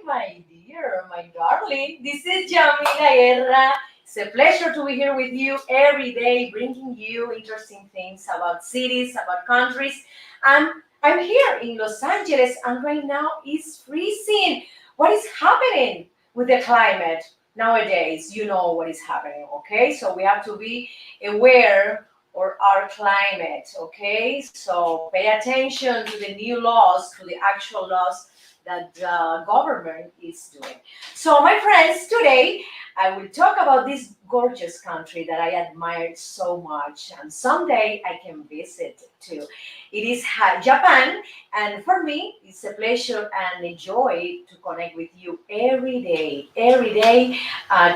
my dear, my darling. This is Yamila Guerra. It's a pleasure to be here with you every day, bringing you interesting things about cities, about countries. And I'm here in Los Angeles, and right now it's freezing. What is happening with the climate nowadays? You know what is happening, okay? So we have to be aware of our climate, okay? So pay attention to the new laws, to the actual laws that the government is doing. So, my friends, today I will talk about this gorgeous country that I admire so much, and someday I can visit too. It is Japan, and for me, it's a pleasure and a joy to connect with you every day,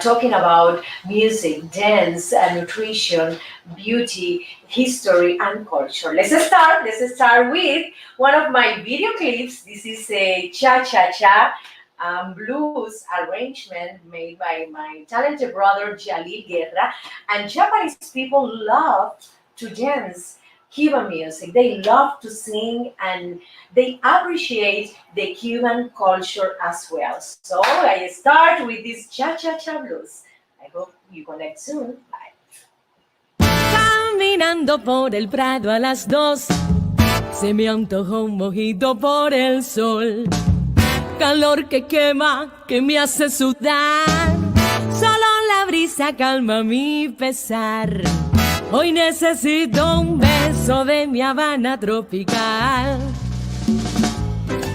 talking about music, dance, nutrition, beauty, history, and culture. Let's start. Let's start with one of my video clips. This is a cha-cha-cha blues arrangement made by my talented brother Yamila Guerra. And Japanese people love to dance Cuban music. They love to sing and they appreciate the Cuban culture as well. So I start with this cha-cha-cha blues. I hope you connect soon. Bye. Caminando por el Prado a las 2, se me antojó un mojito por el sol. Calor que quema, que me hace sudar. Solo la brisa calma mi pesar. Hoy necesito un beso de mi Havana tropical.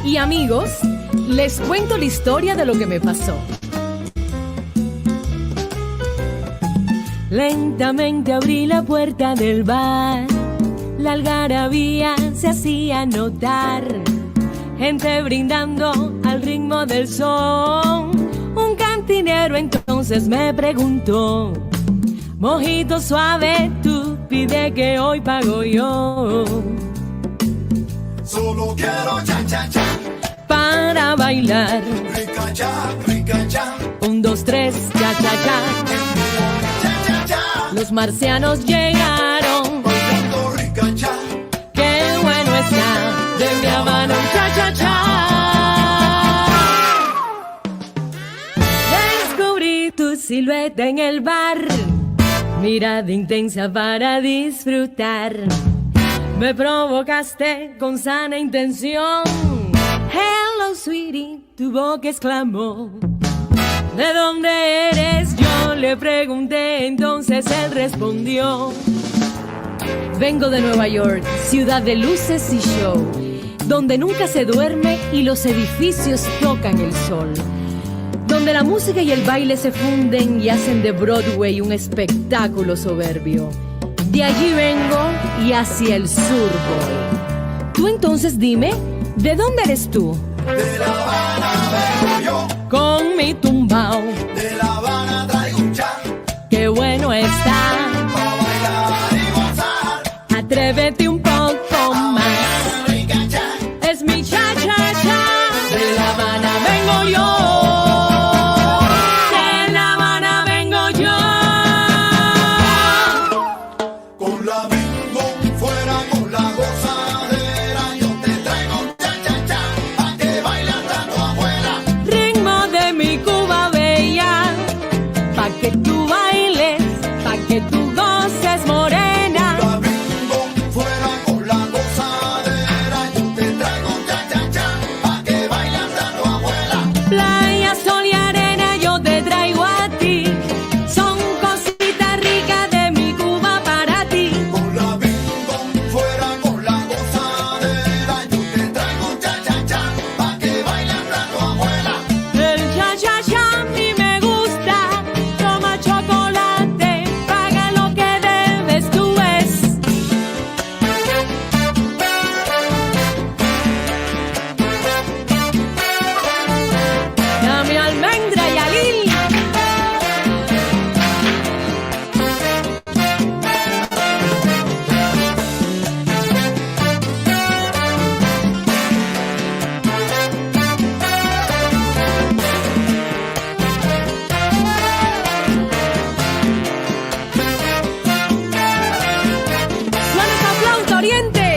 Y amigos, les cuento la historia de lo que me pasó. Lentamente abrí la puerta del bar. La algarabía se hacía notar. Gente brindando al ritmo del son. Un cantinero entonces me preguntó: mojito suave, tú pide que hoy pago yo. Solo quiero cha-cha-cha para bailar. Rica cha, rica cha. 1, 2, 3, cha-cha-cha. Cha-cha-cha. Los marcianos llegaron Bailando rica cha. Qué bueno está de mi Havana un cha-cha-cha. Descubrí tu silueta en el bar, mirada intensa para disfrutar. Me provocaste con sana intención. Hello, sweetie, tu boca exclamó. ¿De dónde eres? Yo le pregunté, entonces él respondió: vengo de Nueva York, ciudad de luces y show, donde nunca se duerme y los edificios tocan el sol, donde la música y el baile se funden y hacen de Broadway un espectáculo soberbio. De allí vengo y hacia el sur voy. Tú entonces dime, ¿de dónde eres tú? De La Habana vengo yo. Con mi tumbao. De La Habana traigo un cha. Qué bueno está. Pa' bailar y gozar. Atrévete un poco más. Rica cha. Es mi cha-cha-cha. De La Habana vengo yo. De La Habana vengo yo. Con la bingo fuera con la gozadera. Yo te traigo un cha-cha-cha pa' que bailes tanto afuera. Ritmo de mi Cuba bella, pa' que tú bailes, pa' que tú goces, morena. La bingo fuera con la gozadera. Yo te traigo un cha-cha-cha pa' que bailes tanto afuera. Playa, sol y arena yo te traigo a ti. Son cositas ricas de mi Cuba para ti. Con la bingo fuera con la gozadera. Yo te traigo un cha-cha-cha pa' que bailes tanto afuera. El cha-cha-cha a mí me gusta. Toma chocolate, paga lo que debes, tú ves. Dame almendra y alil. Suena esa flauta, Oriente.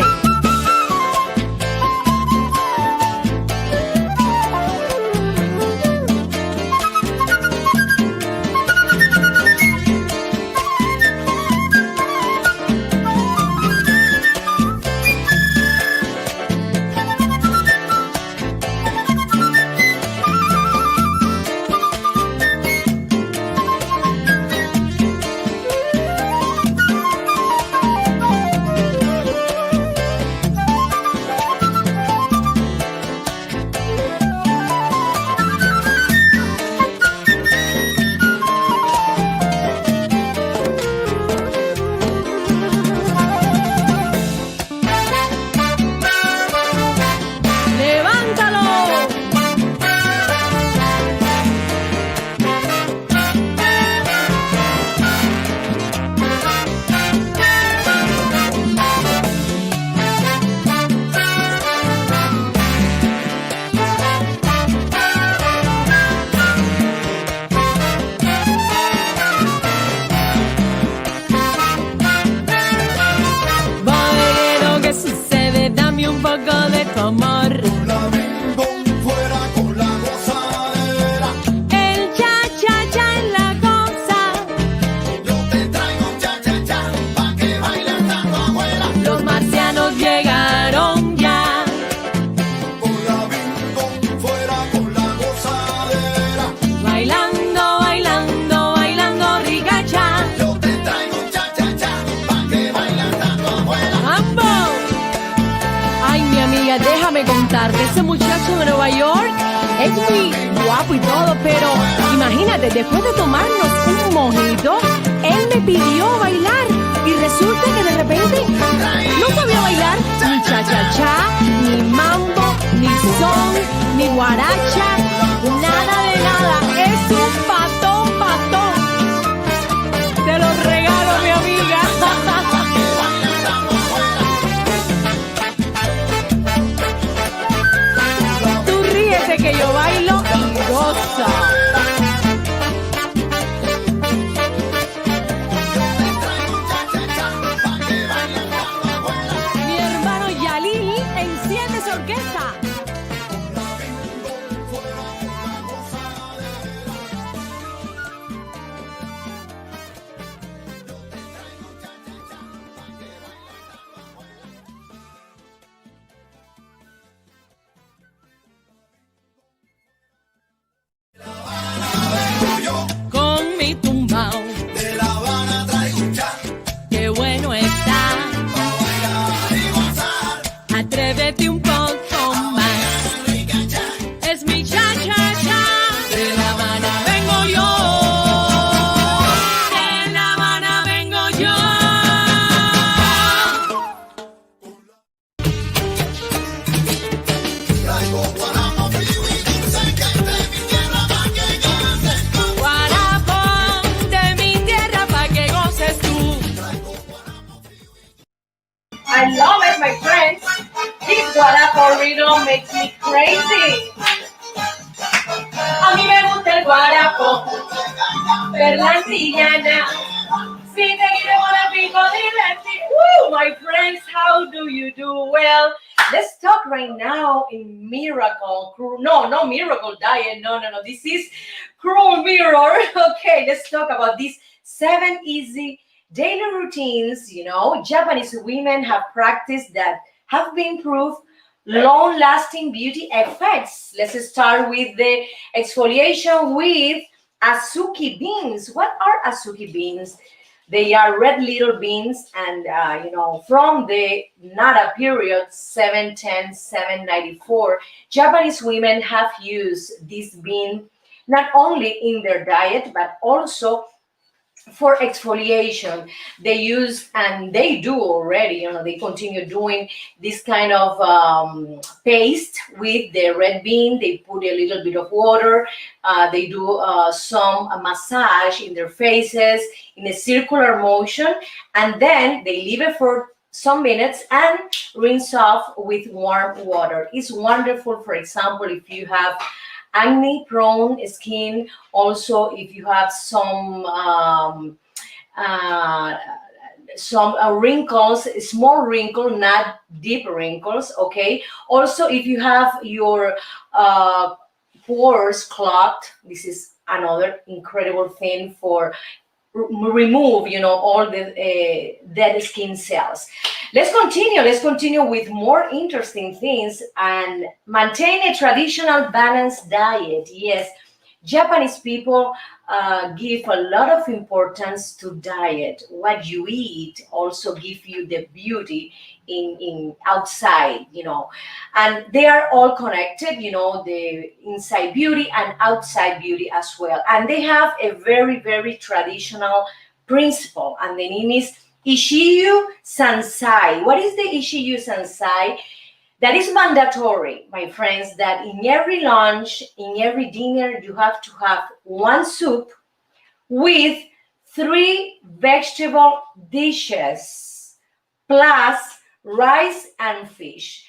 contarte, ese muchacho de Nueva York es muy guapo y todo, pero imagínate, después de tomarnos un mojito, él me pidió bailar y resulta que de repente no sabía bailar ni cha-cha-cha, ni mambo, ni son, ni guaracha, nada de nada. Es un patón, patón. Te lo regalo, mi amiga. Tú ríete que yo bailo y gozo. Mi hermano Yalil enciende esa orquesta. Con mi tumbao, De La Habana traigo un cha, qué bueno está. pa' bailar y gozar. Atrévete un poco más. Rica cha, Es mi cha-cha-cha. De La Habana vengo yo. De La Habana vengo yo. traigo guarapo frío y dulce que es de mi tierra pa' que goces tú. Guarapo de mi tierra pa' que goces tú. I love it, my friends. This guarapo rhythm makes me crazy. A mí me gusta el guarapo, perla antillana. Si te quiero wanna be divertir. Woo, my friends, how do you do? Well, let's talk right now in miracle. No miracle diet. No. This is cruel mirror. Okay, let's talk about these 7 easy daily routines, Japanese women have practiced that have been proved long-lasting beauty effects. Let's start with the exfoliation with azuki beans. What are azuki beans? They are red little beans, and from the Nara period 710 794, Japanese women have used this bean not only in their diet but also for exfoliation. They use, and they do already, they continue doing this kind of paste with the red bean. They put a little bit of water. They do some massage in their faces in a circular motion, and then they leave it for some minutes and rinse off with warm water. It's wonderful, for example, if you have acne prone skin, also if you have some wrinkles, small wrinkle, not deep wrinkles, okay? Also if you have your pores clogged, this is another incredible thing for remove all the dead skin cells. Let's continue with more interesting things and maintain a traditional balanced diet. Yes, Japanese people give a lot of importance to diet. What you eat also give you the beauty in outside, and they are all connected, the inside beauty and outside beauty as well. And they have a very, very traditional principle, and the name is Ishiyu Sansai. What is the Ishiyu Sansai? That is mandatory, my friends, that in every lunch, in every dinner, you have to have 1 soup with 3 vegetable dishes, plus rice and fish.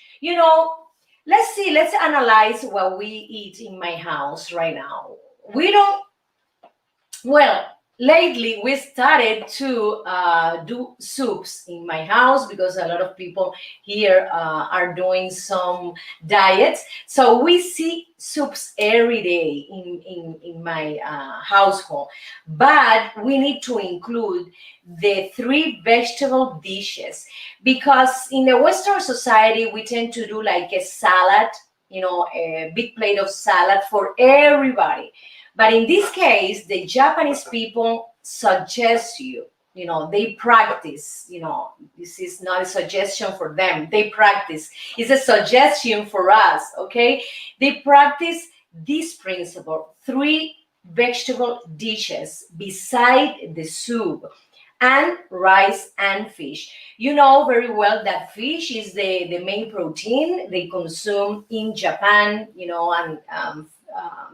Let's analyze what we eat in my house right now. Lately, we started to do soups in my house because a lot of people here are doing some diets. So we see soups every day in my household. But we need to include the 3 vegetable dishes because in the Western society, we tend to do like a salad, a big plate of salad for everybody. But in this case, the Japanese people suggest you they practice. This is not a suggestion for them. They practice. It's a suggestion for us, okay? They practice this principle: three vegetable dishes beside the soup, and rice and fish. You know very well that fish is the main protein they consume in Japan, and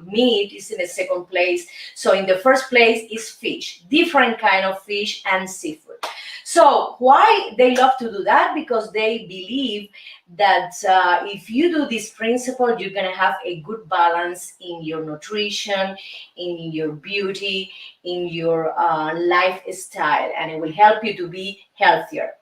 meat is in the second place. So in the first place is fish, different kind of fish and seafood. So why they love to do that? Because they believe that if you do this principle, you're going to have a good balance in your nutrition, in your beauty, in your lifestyle, and it will help you to be healthier.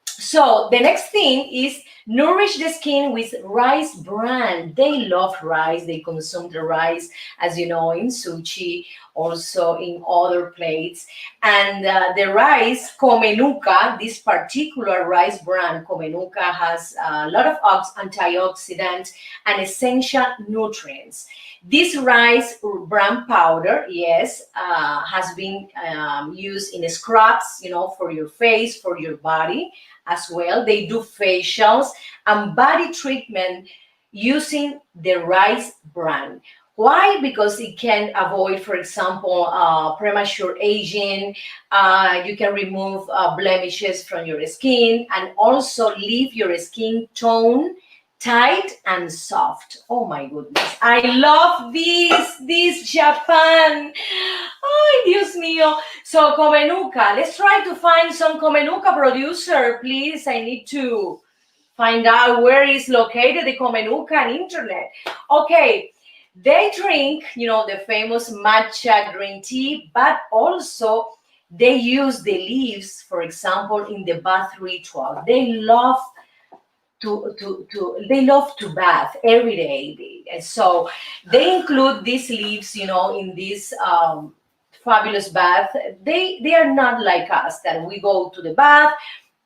So the next thing is nourish the skin with rice bran. They love rice. They consume the rice, as you know, in sushi, also in other plates. And the rice, Comenuca, this particular rice brand, Comenuca, has a lot of antioxidants and essential nutrients. This rice bran powder, yes, has been used in scrubs, for your face, for your body as well. They do facials and body treatment using the rice bran. Why? Because it can avoid, for example, premature aging. You can remove blemishes from your skin and also leave your skin tone tight and soft. Oh my goodness, I love this Japan. Oh, Dios mío. So Comenuca, let's try to find some Comenuca producer, please. I need to find out where is located the Comenuca on internet. Okay, they drink, the famous matcha green tea, but also they use the leaves, for example, in the bath ritual. They love to bath every day. So they include these leaves, in this fabulous bath. They are not like us, that we go to the bath,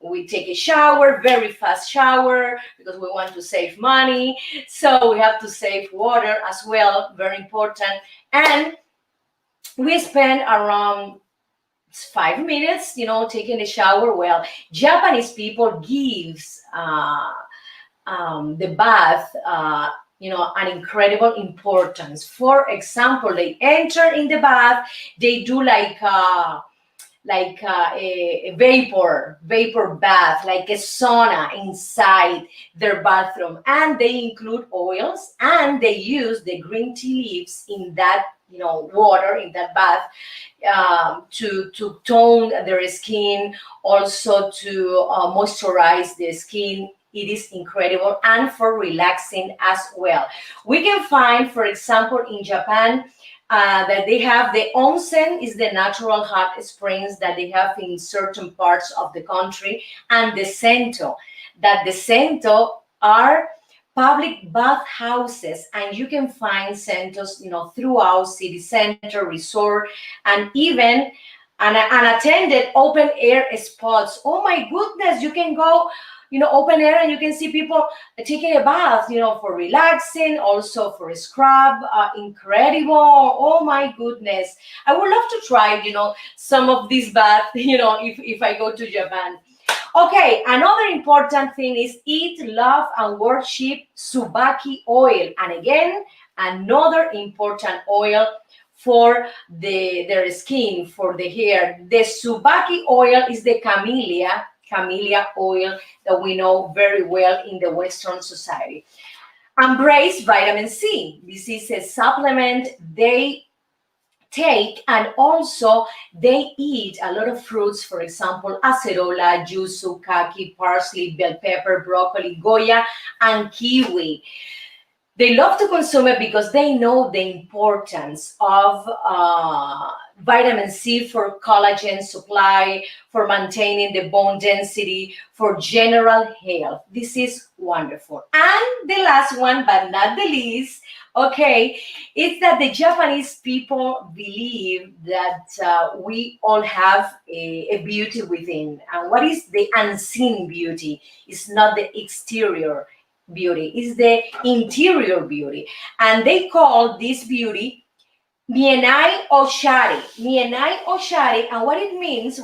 we take a shower, very fast shower, because we want to save money. So we have to save water as well, very important. And we spend around 5 minutes, taking a shower. Well, Japanese people gives the bath, an incredible importance. For example, they enter in the bath, they do like a vapor bath, like a sauna inside their bathroom, and they include oils, and they use the green tea leaves in that water, in that bath, to tone their skin, also to moisturize the skin. It is incredible, and for relaxing as well. We can find, for example, in Japan, that they have the onsen, is the natural hot springs that they have in certain parts of the country, and the sento, that the sento are public bath houses, and you can find sentos, throughout city center, resort, and even unattended open air spots. Oh my goodness, you can go open air, and you can see people taking a bath, for relaxing, also for a scrub. Incredible. Oh my goodness. I would love to try, some of these baths, if I go to Japan. Okay, another important thing is eat, love, and worship Tsubaki oil. And again, another important oil for their skin, for the hair. The Tsubaki oil is the camellia oil that we know very well in the Western society. Embrace vitamin C. This is a supplement they take, and also they eat a lot of fruits, for example, acerola, yuzu, kaki, parsley, bell pepper, broccoli, goya, and kiwi. They love to consume it because they know the importance of vitamin C for collagen supply, for maintaining the bone density, for general health. This is wonderful. And the last one, but not the least, okay, is that the Japanese people believe that we all have a beauty within. And what is the unseen beauty? It's not the exterior beauty, is the interior beauty. And they call this beauty Mienai Oshari. Mienai Oshari. And what it means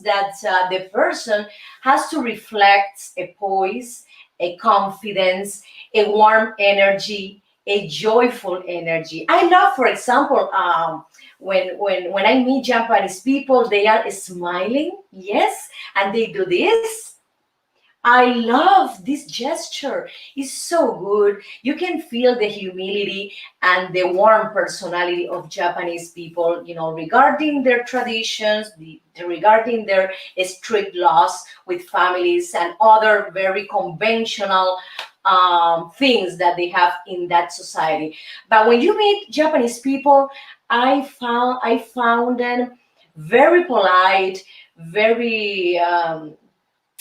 that the person has to reflect a poise, a confidence, a warm energy, a joyful energy. I love, for example, when I meet Japanese people, they are smiling, yes, and they do this. I love this gesture. It's so good. You can feel the humility and the warm personality of Japanese people, regarding their traditions, regarding their strict laws with families and other very conventional things that they have in that society. But when you meet Japanese people, I found them very polite, very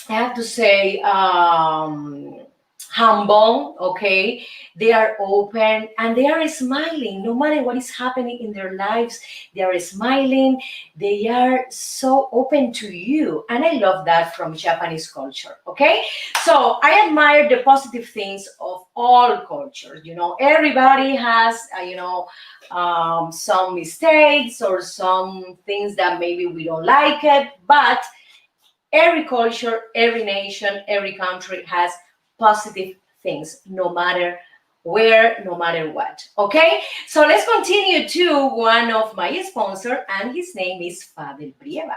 I have to say, humble, okay? They are open and they are smiling no matter what is happening in their lives. They are smiling. They are so open to you. And I love that from Japanese culture, okay? So I admire the positive things of all cultures. Everybody has, some mistakes or some things that maybe we don't like it, but every culture, every nation, every country has positive things, no matter where, no matter what. Okay? So let's continue to one of my sponsors, and his name is Fadel Prieva.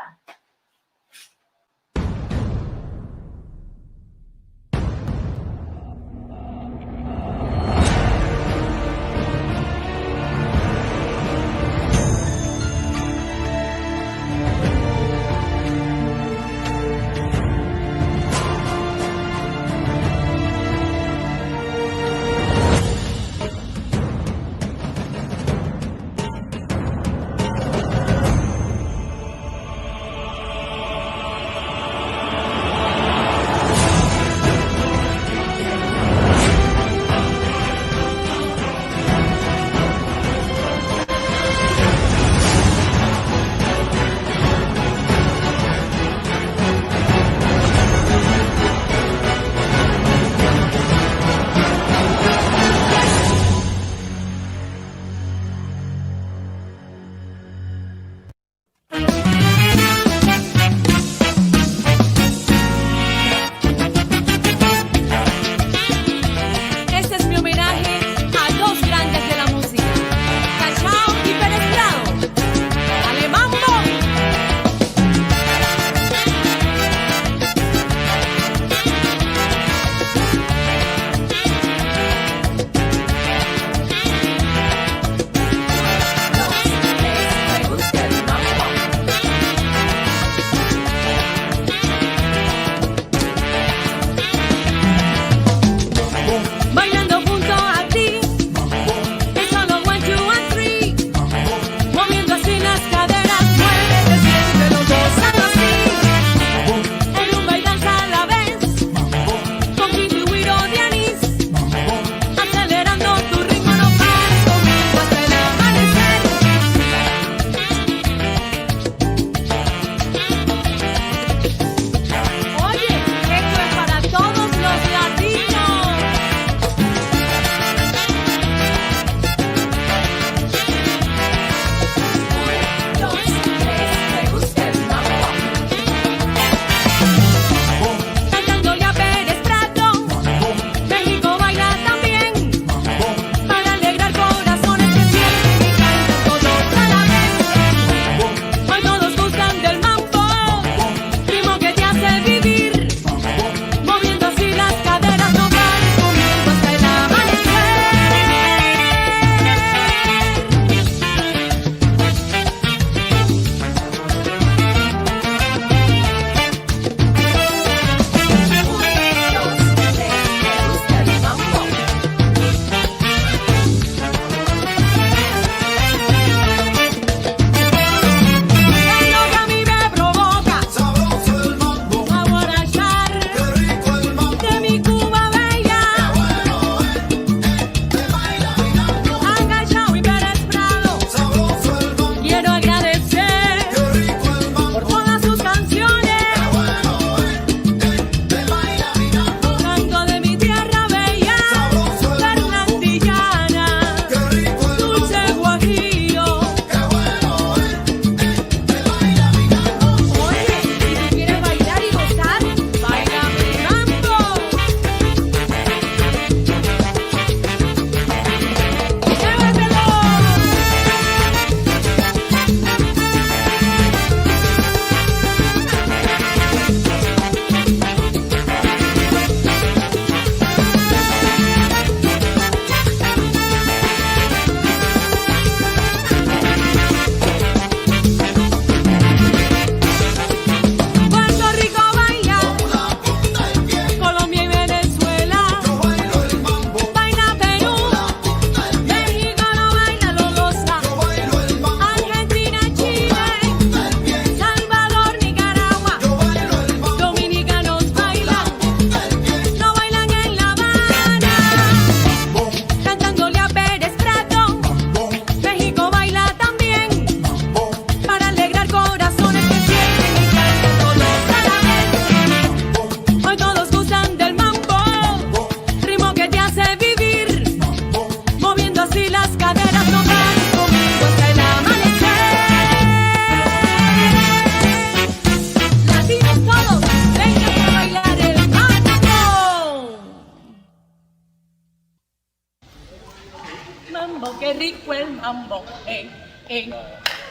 mambo,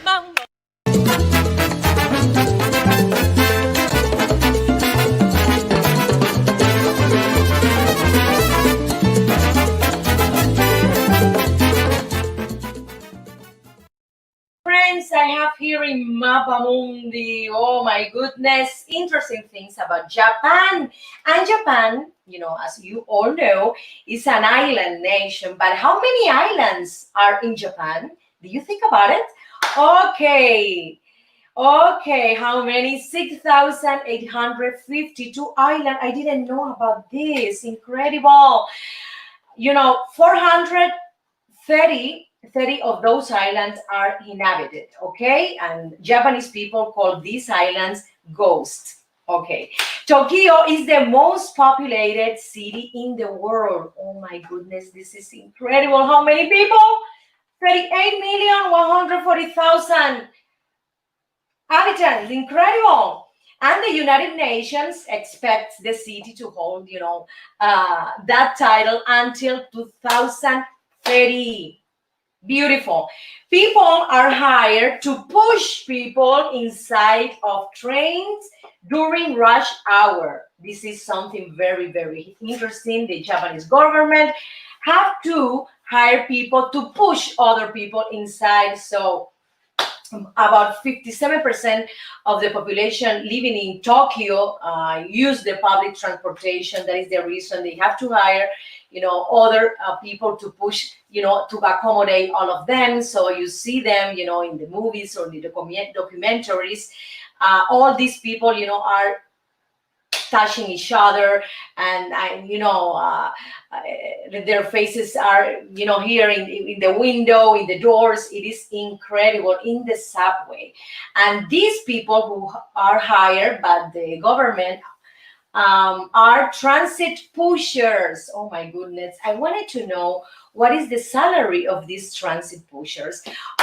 mambo. Friends, I have here in Mapamundi, oh my goodness, interesting things about Japan. And Japan, as you all know, is an island nation. But how many islands are in Japan? Do you think about it? Okay. Okay, how many? 6,852 islands. I didn't know about this. Incredible. 430 of those islands are inhabited, okay? And Japanese people call these islands ghosts, okay? Tokyo is the most populated city in the world. Oh my goodness, this is incredible. How many people? 38,140,000 habitants. Incredible. And the United Nations expects the city to hold, that title until 2030. Beautiful. People are hired to push people inside of trains during rush hour. This is something very, very interesting. The Japanese government have to hire people to push other people inside. So about 57% of the population living in Tokyo use the public transportation. That is the reason they have to hire, other people to push, to accommodate all of them. So you see them, in the movies or the documentaries. All these people, are touching each other, and their faces are here in the window, in the doors. It is incredible. In the subway, and these people who are hired by the government are transit pushers. Oh my goodness, I wanted to know what is the salary of these transit pushers.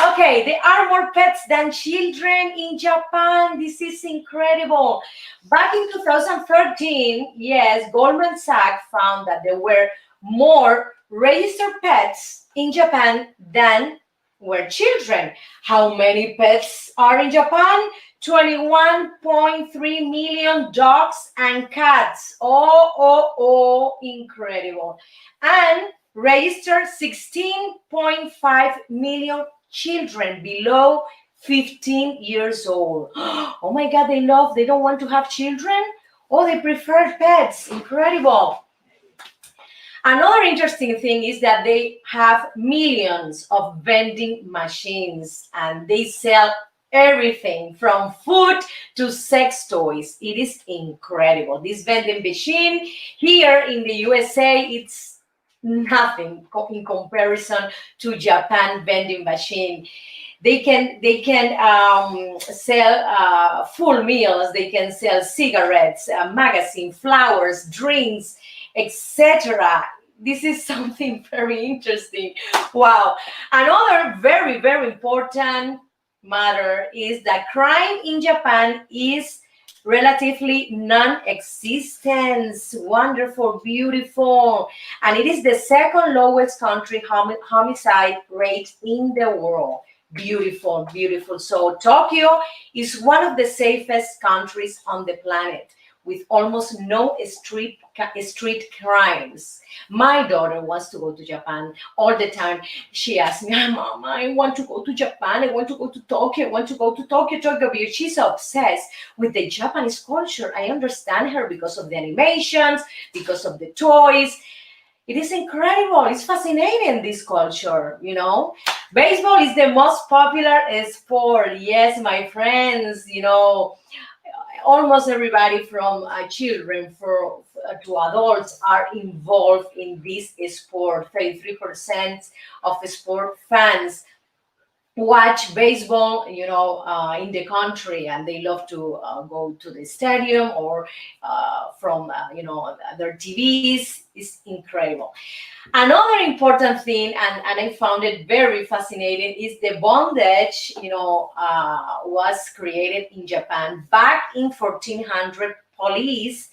Okay, there are more pets than children in Japan. This is incredible. Back in 2013, yes, Goldman Sachs found that there were more registered pets in Japan than were children. How many pets are in Japan? 21.3 million dogs and cats. Oh, incredible. And registered 16.5 million children below 15 years old. Oh my God, they don't want to have children? Oh, they prefer pets. Incredible. Another interesting thing is that they have millions of vending machines, and they sell everything from food to sex toys. It is incredible. This vending machine here in the USA, it's nothing in comparison to Japan vending machine. They can sell full meals. They can sell cigarettes, magazine, flowers, drinks, etc. This is something very interesting. Wow. Another very, very important matter is that crime in Japan is relatively non-existent. Wonderful, beautiful. And it is the second lowest country homicide rate in the world. Beautiful, beautiful. So Tokyo is one of the safest countries on the planet, with almost no street crimes. My daughter wants to go to Japan all the time. She asks me, Mama, I want to go to Japan. I want to go to Tokyo. I want to go to Tokyo. Because she's obsessed with the Japanese culture. I understand her because of the animations, because of the toys. It is incredible. It's fascinating, this culture, Baseball is the most popular sport. Yes, my friends, almost everybody from children to adults are involved in this sport. 33% of sport fans watch baseball, in the country, and they love to go to the stadium or from, their TVs. Is incredible. Another important thing, and I found it very fascinating, is the bondage, was created in Japan back in 1400. Police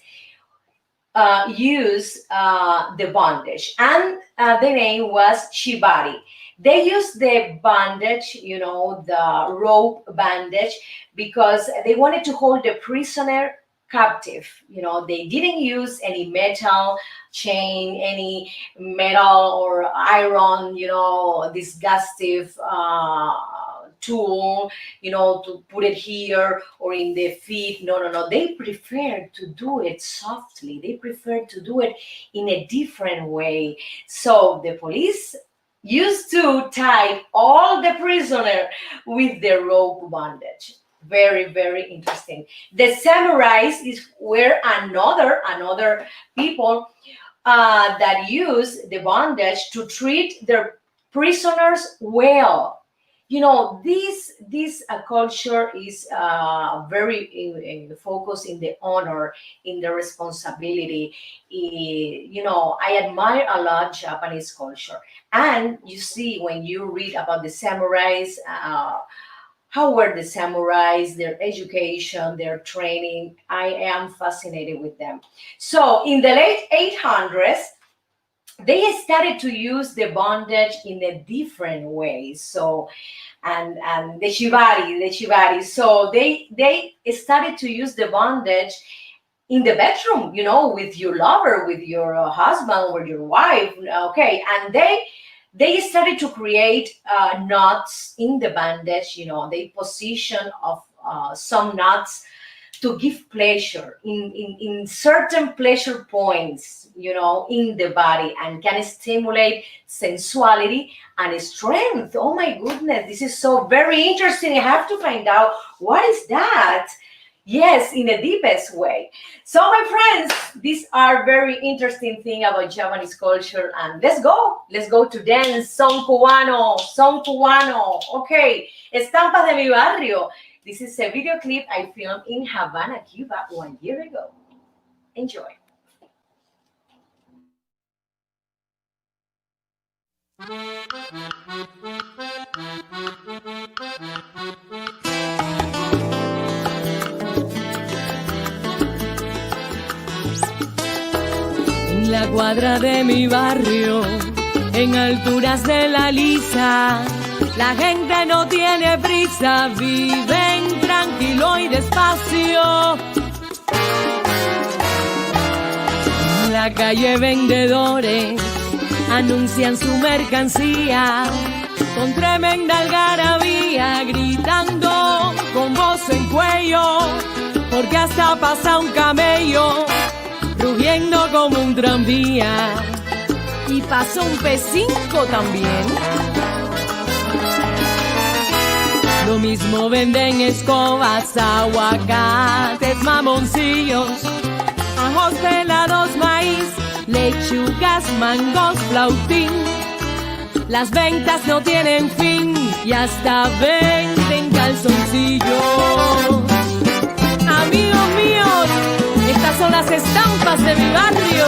use the bondage, and the name was shibari. They use the bandage, the rope bandage, because they wanted to hold the prisoner captive. They didn't use any metal chain, any metal or iron, disgustive tool, to put it here or in the feet. No, no, no. They prefer to do it softly. They prefer to do it in a different way. So the police used to tie all the prisoner with the rope bandage. Very, very interesting. The samurais were another people that use the bondage to treat their prisoners well. This culture is very focused in the honor, in the responsibility. I admire a lot Japanese culture. And you see, when you read about the samurais, how were the samurais, their education, their training, I am fascinated with them. So in the late 800s, they started to use the bondage in a different way. So, and the shibari. So they started to use the bondage in the bedroom, with your lover, with your husband, or your wife. Okay, and they started to create knots in the bandage. They position of some knots to give pleasure in certain pleasure points, in the body, and can stimulate sensuality and strength. Oh my goodness, this is so very interesting. I have to find out what is that. Yes, in the deepest way. So my friends, these are very interesting thing about Japanese culture. And let's go to dance. Son cubano. Okay, estampas de mi barrio. This is a video clip I filmed in Havana, Cuba 1 year ago. Enjoy. En la cuadra de mi barrio, en alturas de la lisa, la gente no tiene prisa, viven tranquilo y despacio. En la calle vendedores anuncian su mercancía con tremenda algarabía, gritando con voz en cuello, porque hasta pasa un camello rugiendo como un tranvía, y pasó un P5 también. Lo mismo venden escobas, aguacates, mamoncillos, ajos pelados, maíz, lechugas, mangos, flautín. Las ventas no tienen fin y hasta venden calzoncillos. Amigos míos, estas son las estampas de mi barrio.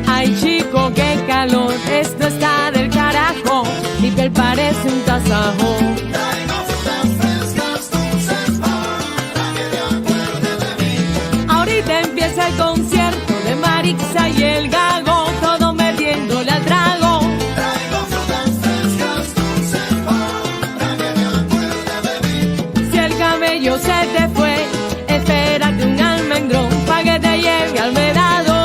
Ay chico, qué calor, esto está del carajo, mi piel parece un tasajo. Ahorita empieza el concierto de Marixa y el Gago, todo metiéndole al trago. Si el camello se te fue, espérate un almendrón pa' que te lleve al vedado.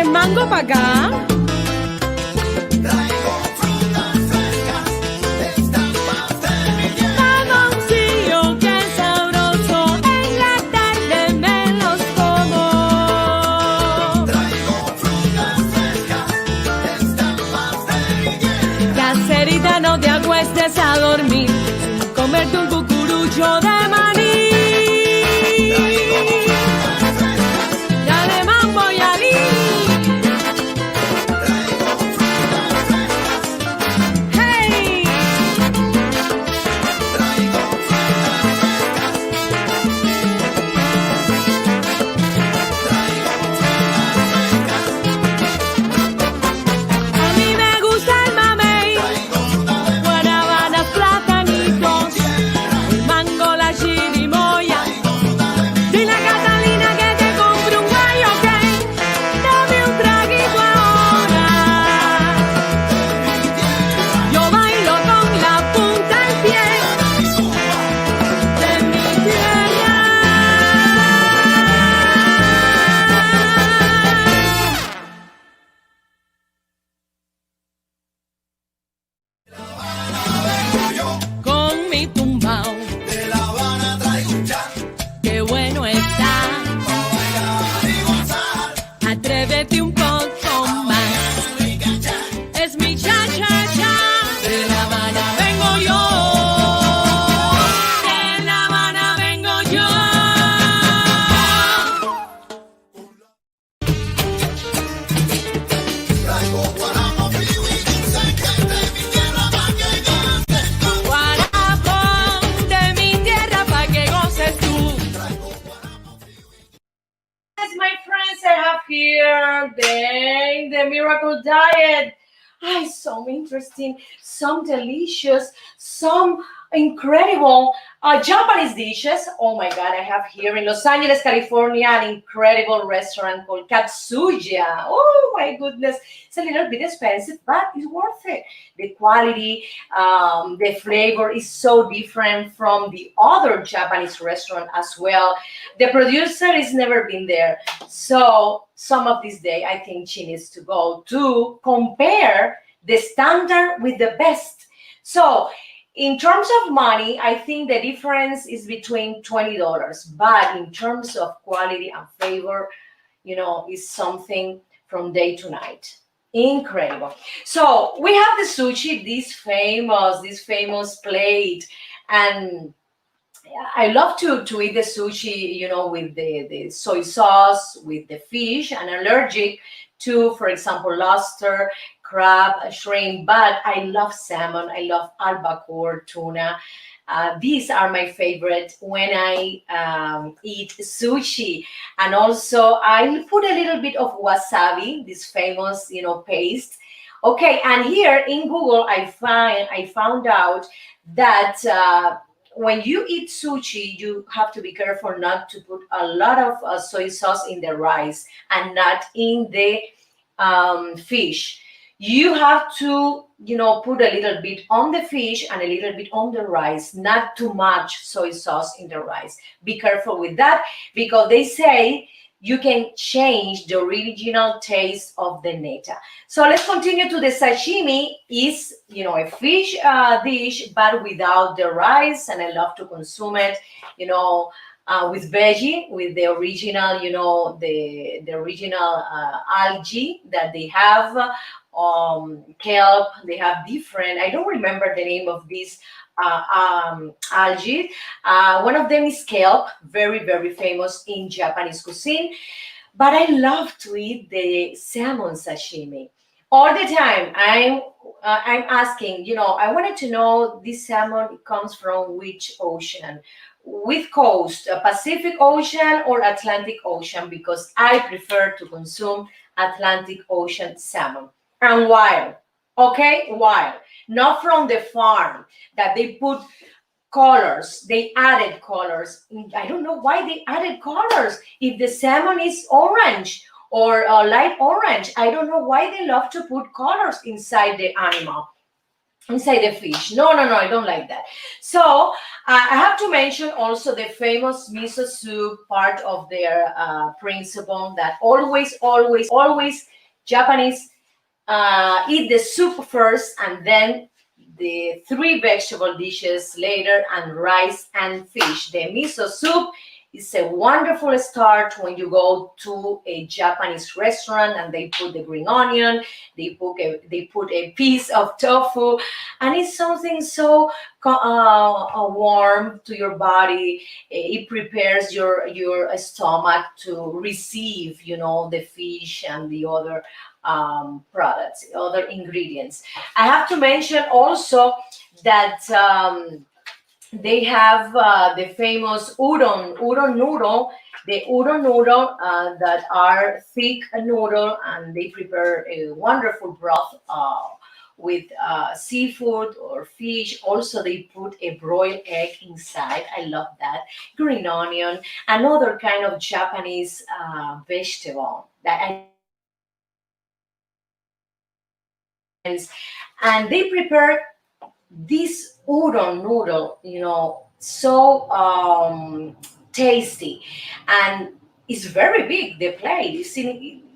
Mango pa' acá. Traigo frutas frescas, estampas de mi tierra. Mamoncillo, qué sabroso, en la tarde me a dormir sin comerte un cucurucho de maní. Dale mambo y alí. Hey. A mí me gusta el mamey, guanábanas, platanitos, el mango, la chirimoya. Dile a Catalina que te compre un gallo, ok. Dame un traguito ahora. Yo bailo con la punta del pie de mi tierra. Con mi tumbao, De La Habana traigo un cha, qué bueno está. pa' bailar y gozar. Atrévete un poco más. Rica cha, Es mi cha-cha-cha. De La Habana vengo yo. De La Habana vengo yo. traigo guaramo, frío y dulce que de mi tierra pa' que goces tú. Guarapo de mi tierra pa' que goces tú. Yes, my friends, I have here the miracle diet. Ah, some interesting, some delicious, some incredible Japanese dishes. Oh my God, I have here in Los Angeles, California, an incredible restaurant called Katsuya. Oh my goodness, it's a little bit expensive, but it's worth it. The quality, the flavor is so different from the other Japanese restaurant as well. The producer has never been there, so some of this day I think she needs to go to compare the standard with the best. So in terms of money, I think the difference is between $20, but in terms of quality and flavor, is something from day to night. Incredible. So we have the sushi, this famous plate, and I love to eat the sushi, with the soy sauce, with the fish. I'm allergic to, for example, lobster, crab, shrimp, but I love salmon. I love albacore, tuna. These are my favorite when I eat sushi. And also I put a little bit of wasabi, this famous, paste. Okay, and here in Google, I found out that when you eat sushi, you have to be careful not to put a lot of soy sauce in the rice and not in the fish. You have to, put a little bit on the fish and a little bit on the rice, not too much soy sauce in the rice. Be careful with that because they say you can change the original taste of the neta. So let's continue to the sashimi. Is a fish dish, but without the rice, and I love to consume it, with veggie, with the original, the original algae that they have, kelp. They have different. I don't remember the name of this algae. One of them is kelp, very, very famous in Japanese cuisine. But I love to eat the salmon sashimi all the time. I'm asking, I wanted to know this salmon comes from which ocean, with coast, Pacific Ocean or Atlantic Ocean, because I prefer to consume Atlantic Ocean salmon. And wild, okay, wild, not from the farm that they put colors. They added colors. I don't know why they added colors. If the salmon is orange or light orange, I don't know why they love to put colors inside the animal, inside the fish. No, I don't like that. So I have to mention also the famous miso soup, part of their principle that always Japanese eat the soup first and then the three vegetable dishes later and rice and fish. The miso soup It's a wonderful start when you go to a Japanese restaurant and they put the green onion, they put a piece of tofu, and it's something so warm to your body. It prepares your stomach to receive, the fish and the other products, other ingredients. I have to mention also that. They have the famous udon noodle, the udon noodle that are thick noodle, and they prepare a wonderful broth with seafood or fish. Also, they put a broiled egg inside. I love that. Green onion, another kind of Japanese vegetable that I love to consume with my friends, and they prepare this udon noodle, so tasty, and it's very big. The plate,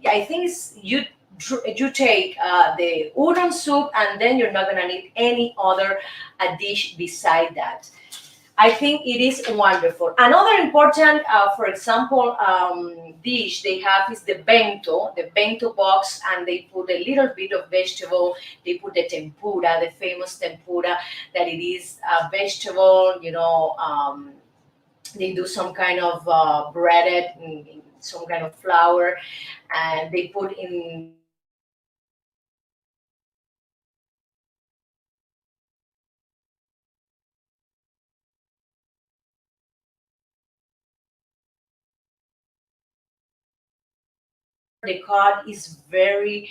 I think it's you take the udon soup, and then you're not gonna need any other dish beside that. I think it is wonderful. Another important, for example, dish they have is the bento box, and they put a little bit of vegetable. They put the tempura, the famous tempura, that it is a vegetable. They do some kind of breaded, some kind of flour, and they put in the bento box, the cod is very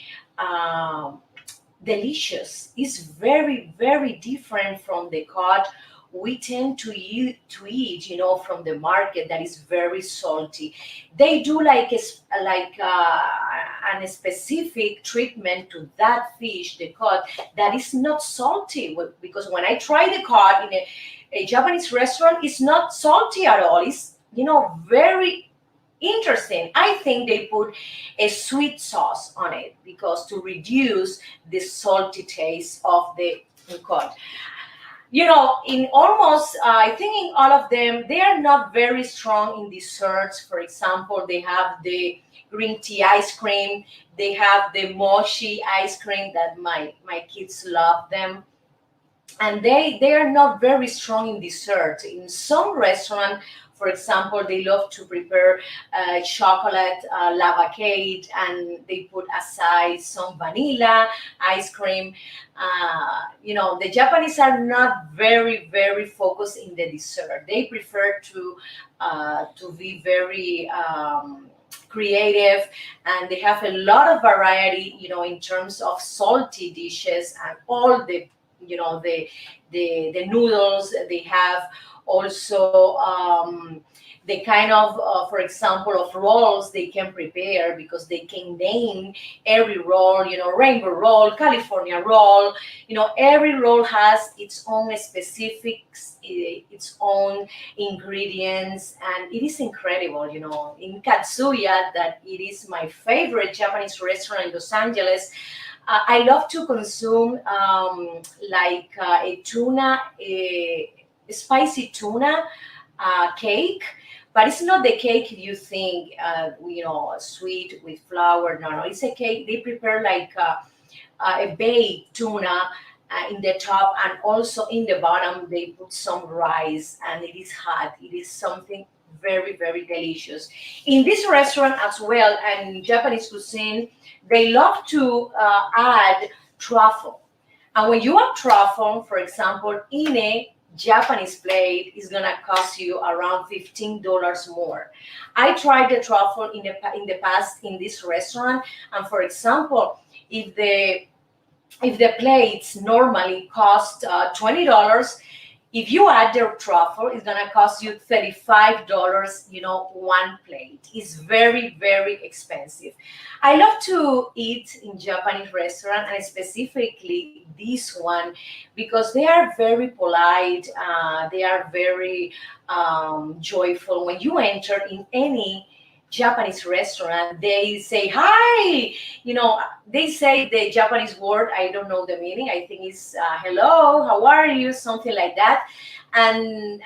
delicious. It's very, very different from the cod we tend to eat, from the market, that is very salty. They do like a specific treatment to that fish, the cod, that is not salty. Because when I try the cod in a Japanese restaurant, it's not salty at all. It's very interesting. I think they put a sweet sauce on it because to reduce the salty taste of the cod. In almost, I think in all of them, they are not very strong in desserts. For example, they have the green tea ice cream. They have the mochi ice cream that my kids love them, and they are not very strong in dessert. In some restaurant, for example, they love to prepare chocolate lava cake, and they put aside some vanilla ice cream. The Japanese are not very very focused in the dessert. They prefer to be very creative, and they have a lot of variety, in terms of salty dishes, and all the noodles they have. Also, the kind of, for example, of rolls they can prepare, because they can name every roll, rainbow roll, California roll. Every roll has its own specifics, its own ingredients, and it is incredible. In Katsuya, that it is my favorite Japanese restaurant in Los Angeles. I love to consume like a tuna, a spicy tuna cake, but it's not the cake you think, sweet with flour. No, no, it's a cake they prepare like a baked tuna. In the top, and also in the bottom they put some rice, and it is hot. It is something very very delicious. In this restaurant as well, and Japanese cuisine, they love to add truffle. And when you have truffle, for example, in a Japanese plate, is gonna cost you around $15 more. I tried the truffle in the past in this restaurant, and for example, if the plates normally cost $20, if you add the truffle, it's gonna cost you $35. One plate. It's very very expensive. I love to eat in Japanese restaurant, and specifically this one, because they are very polite. They are very joyful. When you enter in any Japanese restaurant, they say hi. They say the Japanese word. I don't know the meaning. I think it's hello, how are you, something like that. And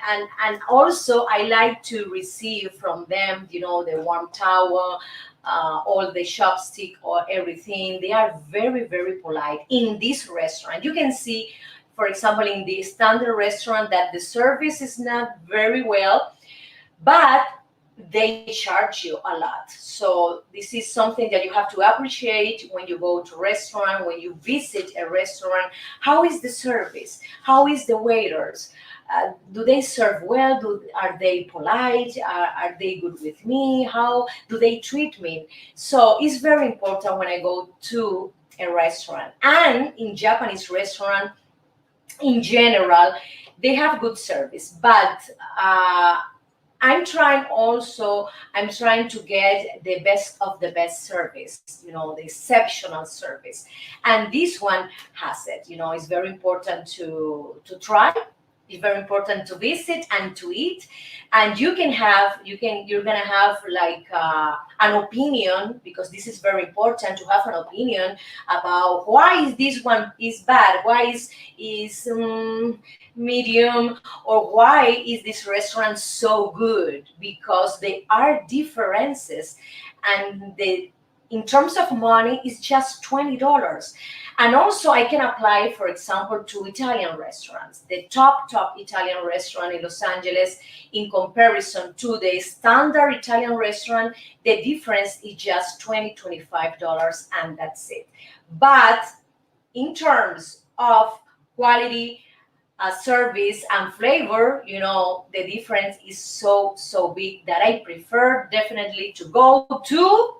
also I like to receive from them, you know, the warm towel, all the chopstick or everything. They are very, very polite in this restaurant. You can see, for example, in the standard restaurant that the service is not very well, but they charge you a lot. So this is something that you have to appreciate when you go to a restaurant, when you visit a restaurant. How is the service? How is the waiters? Do they serve well? Are they polite? Are they good with me? How do they treat me? So it's very important when I go to a restaurant. And in Japanese restaurant, in general, they have good service, but I'm trying to get the best of the best service, you know, the exceptional service. And this one has it, you know. It's very important to try. It's very important to visit and to eat. And you're gonna have like an opinion, because this is very important to have an opinion about why is this one is bad, why is medium, or why is this restaurant so good, because there are differences. And in terms of money, it's just $20. And also I can apply, for example, to Italian restaurants. The top Italian restaurant in Los Angeles, in comparison to the standard Italian restaurant, the difference is just $25, and that's it. But in terms of quality, service and flavor, you know, the difference is so big that I prefer definitely to go to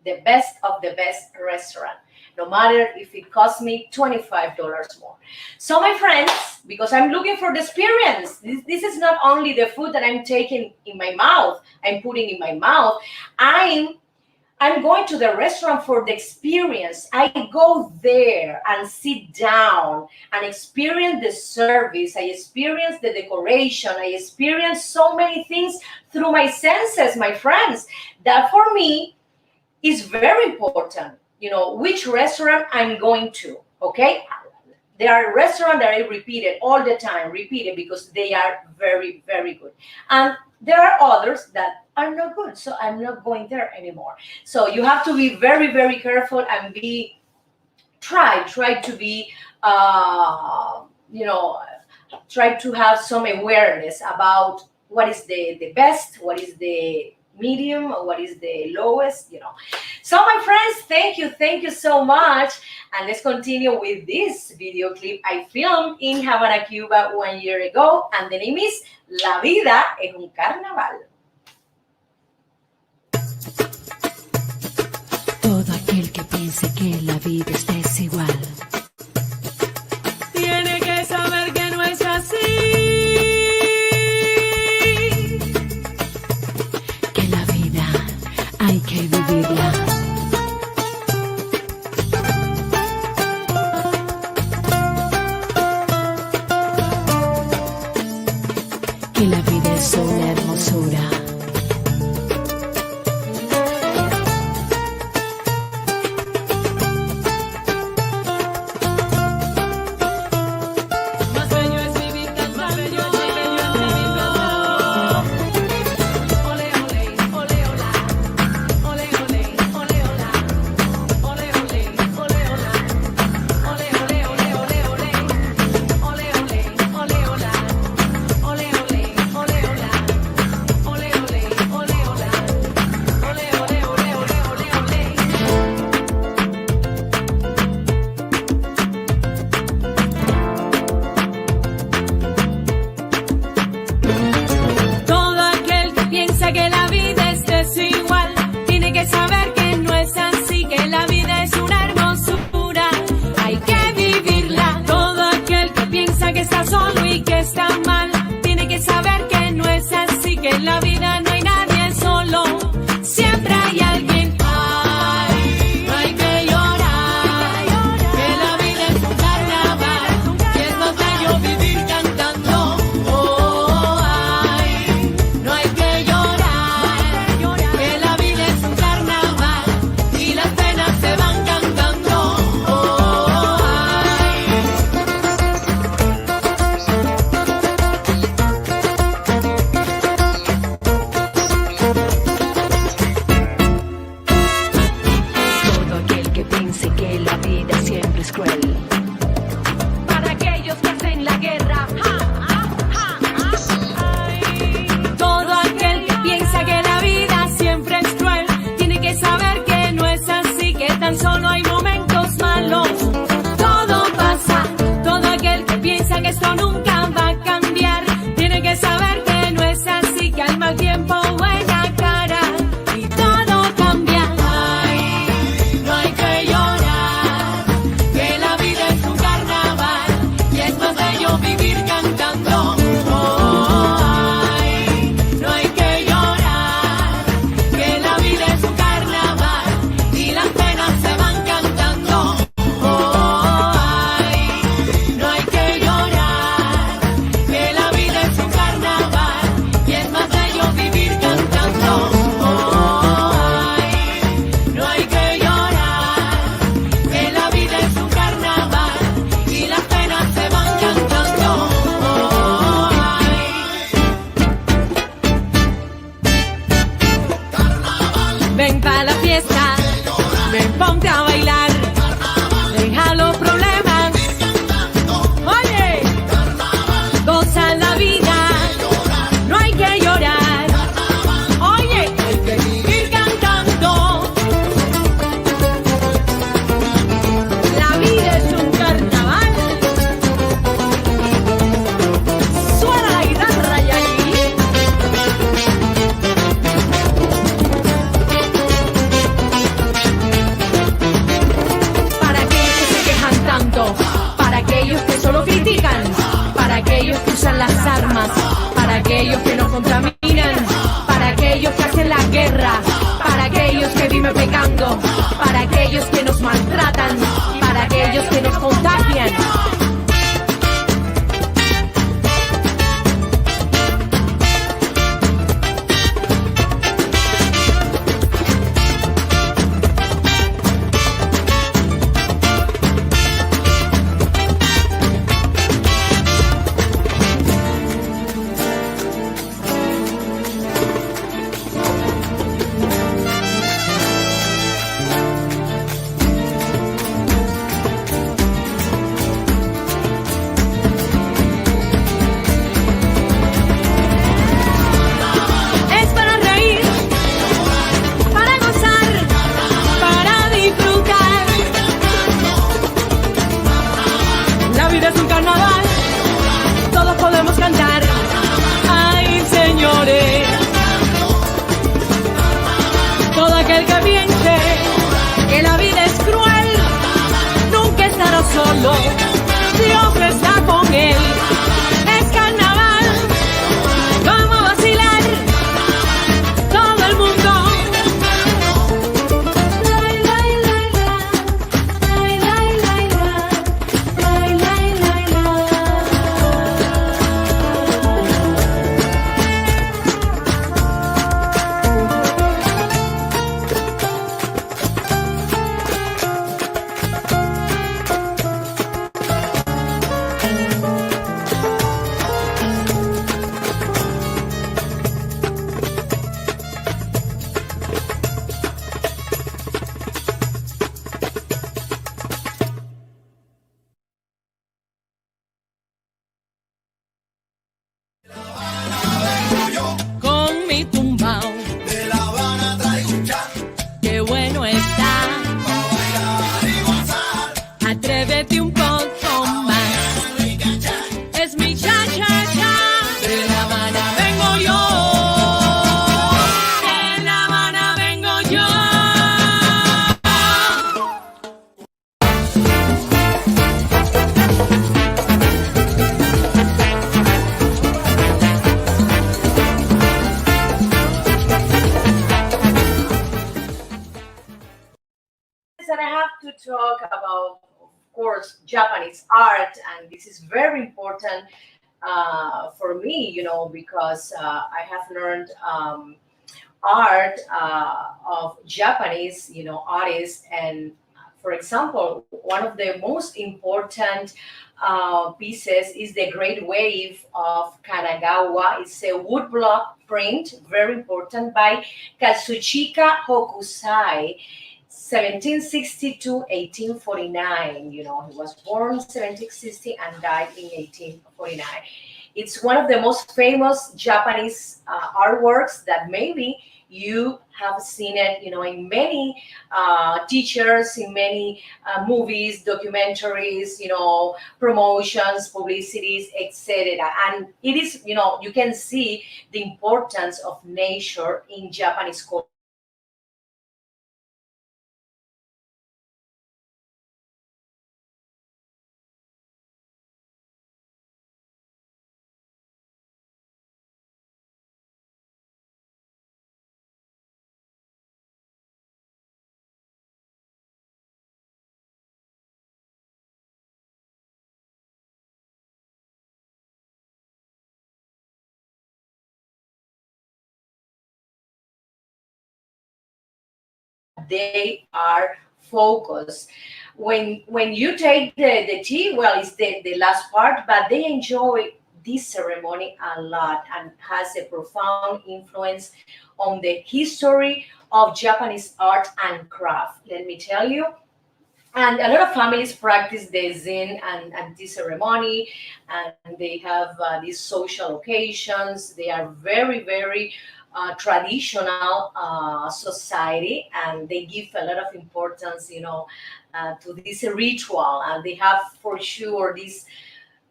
the best of the best restaurant, no matter if it costs me $25 more. So my friends, because I'm looking for the experience, this is not only the food that I'm taking in my mouth, I'm putting in my mouth, I'm going to the restaurant for the experience. I go there and sit down and experience the service. I experience the decoration. I experience so many things through my senses, my friends. That for me is very important. You know, which restaurant I'm going to, okay? There are restaurants that I repeated all the time, because they are very, very good. And there are others that are not good, so I'm not going there anymore. So you have to be very, very careful and try to be, try to have some awareness about what is the best, what is the medium, or what is the lowest, you know. So my friends, thank you so much. And let's continue with this video clip I filmed in Havana, Cuba 1 year ago. And the name is La vida es un carnaval. Todo aquel que piense que la vida es desigual tiene que saber que no es así, que la vida hay que vivirla. Que la vida es una hermosura. Ven, ponte a bailar, deja los problemas. Oye, goza la vida, no hay que llorar. Oye, hay que vivir cantando. La vida es un carnaval. Suena la guitarra y ahí. Para aquellos que se quejan tanto, para aquellos que solo critican, para aquellos que usan las armas, para aquellos que nos contaminan, para aquellos que hacen la guerra, para aquellos que viven pecando, para aquellos que nos maltratan, para aquellos que nos contagian. Es para reír, para gozar, para disfrutar. La vida es un carnaval, todos podemos cantar. Ay, señores, todo aquel que piense que la vida es cruel, nunca estará solo, Dios está con él. Es carnaval, vamos a vacilar, todo el mundo. Lai, lai, lai, la. Lai, lai, lai, la. Lai, lai, lai, la. Con mi tumbao, De La Habana traigo un chan, qué bueno está. pa' bailar y gozar. Atrévete un poco más. Es mi cha cha cha. De La Habana vengo yo. De La Habana vengo yo. And I have to talk about, of course, Japanese art, and this is very important for me, because I have learned art of Japanese, artists. And for example, one of the most important pieces is the Great Wave of Kanagawa. It's a woodblock print, very important, by Katsuchika Hokusai. 1760 to 1849. He was born 1760 and died in 1849. It's one of the most famous Japanese artworks that maybe you have seen it, in many teachers, in many movies, documentaries, promotions, publicities, etc. And it is, you can see the importance of nature in Japanese culture. They are focused. When you take the tea, well, it's the last part, but they enjoy this ceremony a lot and has a profound influence on the history of Japanese art and craft, let me tell you. And a lot of families practice the zen and tea ceremony, and they have these social occasions. They are very, very traditional society, and they give a lot of importance, to this ritual. And they have for sure this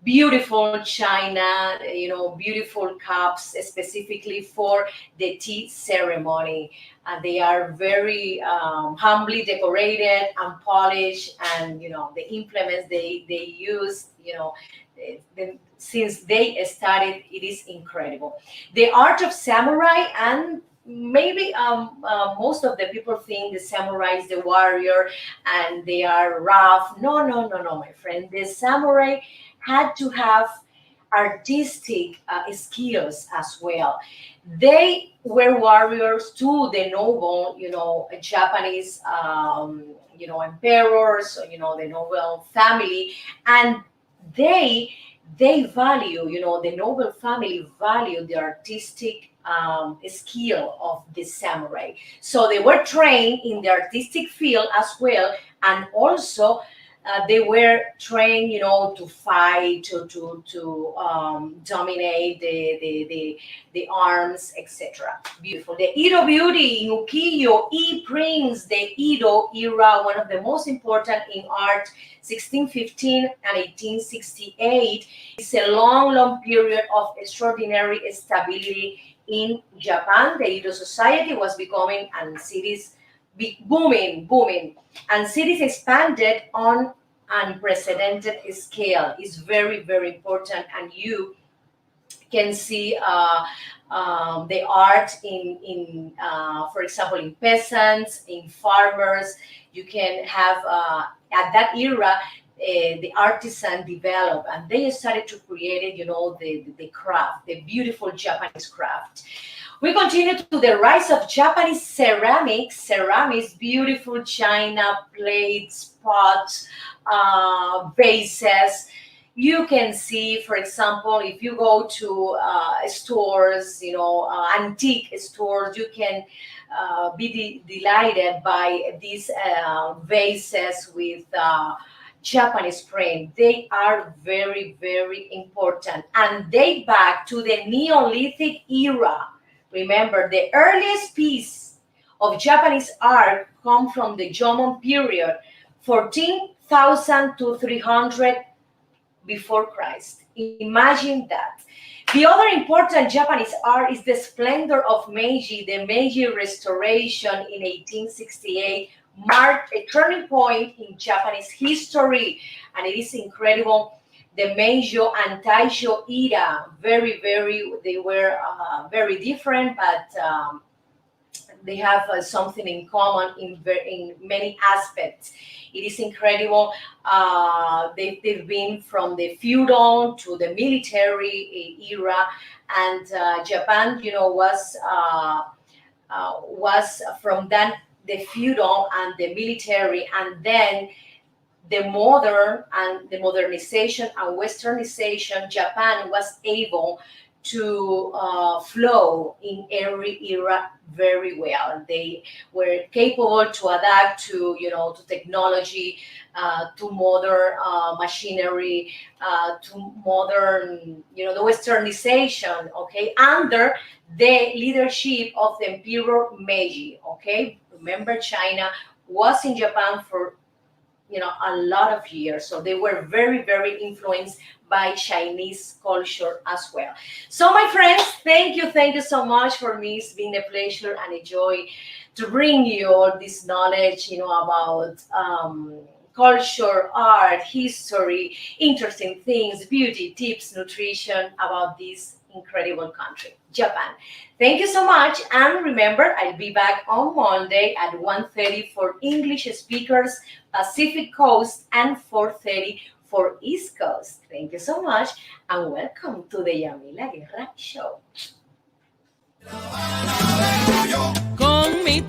beautiful china, beautiful cups specifically for the tea ceremony. They are very humbly decorated and polished, and the implements they use, since they started, it is incredible. The art of samurai, and maybe most of the people think the samurai is the warrior and they are rough. No, no, no, no, my friend. The samurai had to have artistic skills as well. They were warriors to the noble, Japanese, emperors, the noble family, and they they value, the noble family value the artistic skill of the samurai. So they were trained in the artistic field as well, and also they were trained, to fight, to dominate the arms, etc. Beautiful. The Edo beauty in ukiyo-e prints the Edo era, one of the most important in art, 1615 and 1868. It's a long, long period of extraordinary stability in Japan. The Edo society was becoming, and cities booming, and cities expanded on unprecedented scale. Is very, very important, and you can see the art in for example, in peasants, in farmers. You can have at that era. The artisan developed, and they started to create it, the craft, the beautiful Japanese craft. We continue to the rise of Japanese ceramics, beautiful china, plates, pots, vases. You can see, for example, if you go to stores, antique stores, you can be delighted by these vases with Japanese print. They are very, very important and date back to the Neolithic era. Remember, the earliest piece of Japanese art come from the Jomon period, 14,000 to 300 before Christ. Imagine that. The other important Japanese art is the splendor of Meiji. The Meiji Restoration in 1868 marked a turning point in Japanese history, and it is incredible. The Meiji and Taisho era, very, very, they were very different, but they have something in common in many aspects. It is incredible. They've been from the feudal to the military era, and Japan, was from that, the feudal and the military, and then the modernization and westernization. Japan was able to flow in every era very well. They were capable to adapt to technology, to modern machinery, to modern the westernization. Okay, under the leadership of the Emperor Meiji. Okay, remember, China was in Japan for a lot of years, so they were very, very influenced by Chinese culture as well. So, my friends, thank you so much for me. It's been a pleasure and a joy to bring you all this knowledge, about culture, art, history, interesting things, beauty, tips, nutrition about this incredible country, Japan. Thank you so much, and remember, I'll be back on Monday at 1:30 for English speakers, Pacific Coast, and 4:30 for East Coast. Thank you so much, and welcome to the Yamila Guerra Show. Con mi